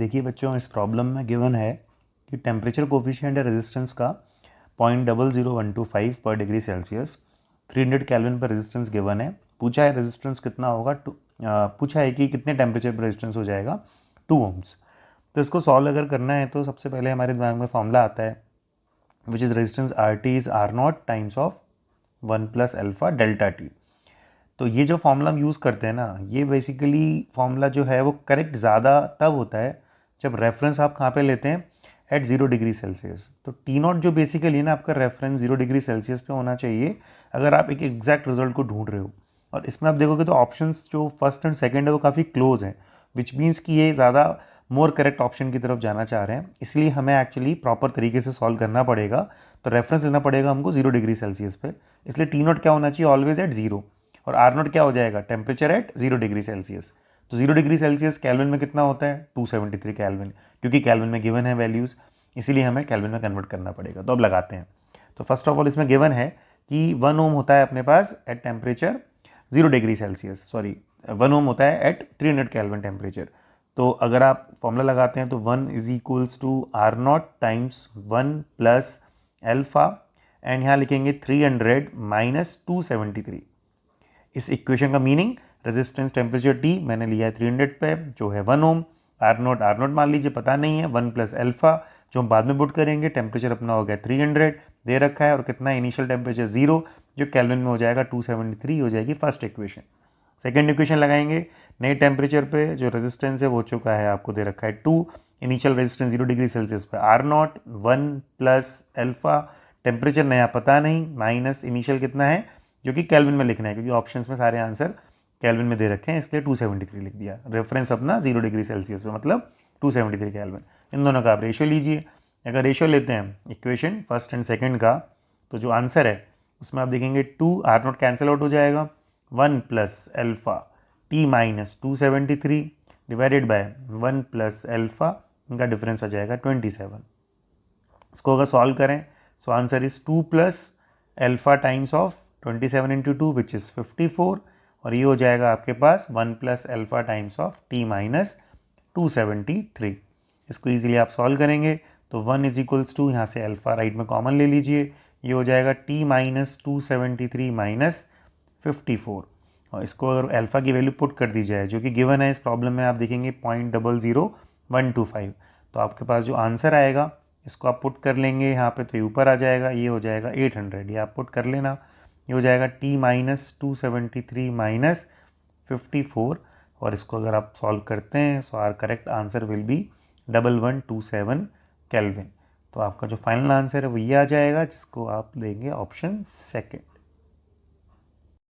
देखिए बच्चों, इस प्रॉब्लम में गिवन है कि टेम्परेचर कोफिशिएंट है रेजिस्टेंस का 0.00125 पर डिग्री सेल्सियस, 300 केल्विन पर रेजिस्टेंस गिवन है। पूछा है रेजिस्टेंस कितना होगा, पूछा है कि कितने टेम्परेचर पर रेजिस्टेंस हो जाएगा, 2 ओम्स। तो इसको सॉल्व अगर करना है तो सबसे पहले हमारे दिमाग में फॉर्मूला आता है which is resistance R T is R naught times of 1 plus alpha delta T. तो ये जो फॉर्मूला हम यूज़ करते हैं ना, ये बेसिकली फॉर्मूला जो है वो करेक्ट ज़्यादा तब होता है जब रेफरेंस आप कहाँ पे लेते हैं, एट 0 डिग्री सेल्सियस। तो टी नॉट जो बेसिकली ना आपका रेफरेंस 0 डिग्री सेल्सियस पे होना चाहिए अगर आप एक एग्जैक्ट रिजल्ट को ढूंढ रहे हो। और इसमें आप देखोगे तो ऑप्शंस जो फर्स्ट एंड सेकंड है वो काफ़ी क्लोज हैं, विच मीन्स कि ये ज़्यादा मोर करेक्ट ऑप्शन की तरफ जाना चाह रहे हैं। इसलिए हमें एक्चुअली प्रॉपर तरीके से सॉल्व करना पड़ेगा। तो रेफरेंस लेना पड़ेगा हमको 0 डिग्री सेल्सियस पे। इसलिए टी नॉट क्या होना चाहिए, ऑलवेज एट 0। और आर नॉट क्या हो जाएगा, टेम्परेचर एट 0 डिग्री सेल्सियस। तो 0 डिग्री सेल्सियस केल्विन में कितना होता है, 273 केल्विन, क्योंकि केल्विन में गिवन है वैल्यूज़, इसीलिए हमें केल्विन में कन्वर्ट करना पड़ेगा। तो अब लगाते हैं। तो फर्स्ट ऑफ ऑल इसमें गिवन है कि 1 ओम होता है अपने पास at temperature 0 degree Celsius, sorry 1 ohm होता है एट 300 केल्विन टेम्परेचर। तो अगर आप फॉर्मूला लगाते हैं तो 1 is equals to R naught times 1 plus alpha, and यहाँ लिखेंगे 300 माइनस 273। इस इक्वेशन का मीनिंग, रेजिस्टेंस टेम्परेचर टी मैंने लिया है 300 पे जो है 1 ओम, आर नॉट मान लीजिए पता नहीं है, 1 प्लस एल्फा जो हम बाद में पुट करेंगे, टेम्परेचर अपना हो गया 300 दे रखा है, और कितना इनिशियल टेम्परेचर 0 जो केल्विन में हो जाएगा 273 हो जाएगी फर्स्ट इक्वेशन। सेकेंड इक्वेशन लगाएंगे, नए टेम्परेचर पे जो रेजिस्टेंस है वो चुका है, आपको दे रखा है 2, इनिशियल रेजिस्टेंस 0 डिग्री सेल्सियस पे R naught 1 plus alpha, temperature नया पता नहीं, माइनस इनिशियल कितना है जो कि केल्विन में लिखना है, क्योंकि ऑप्शंस में सारे आंसर केल्विन में दे रखे हैं, इसलिए 273 लिख दिया। रेफरेंस अपना 0 डिग्री सेल्सियस पे मतलब 273 केल्विन। इन दोनों का आप रेशियो लीजिए। अगर रेशियो लेते हैं इक्वेशन फर्स्ट एंड सेकंड का, तो जो आंसर है उसमें आप देखेंगे 2 आर नॉट कैंसिल आउट हो जाएगा, 1 plus alpha T minus 273 divided by 1 plus alpha, इनका डिफरेंस आ जाएगा 27। इसको अगर सॉल्व करें so answer is 2 plus alpha times of 27 into 2 which is 54, और ये हो जाएगा आपके पास 1 plus alpha times of T minus 273। इसको इजीली आप सॉल्व करेंगे तो 1 इज इक्वल्स टू, यहाँ से अल्फा राइट में कॉमन ले लीजिए, ये हो जाएगा टी माइनस 273 माइनस 54, और इसको अगर अल्फा की वैल्यू पुट कर दी जाए जो कि गिवन है इस प्रॉब्लम में, आप देखेंगे 0.00125, तो आपके पास जो आंसर आएगा इसको आप पुट कर लेंगे यहाँ पे, तो ये ऊपर आ जाएगा, ये हो जाएगा 800, ये आप पुट कर लेना, ये हो जाएगा टी माइनस 273 माइनस 54, और इसको अगर आप सॉल्व करते हैं so our correct answer will be 1127 kelvin. तो आपका जो फाइनल आंसर है वो ये आ जाएगा, जिसको आप देंगे ऑप्शन सेकेंड।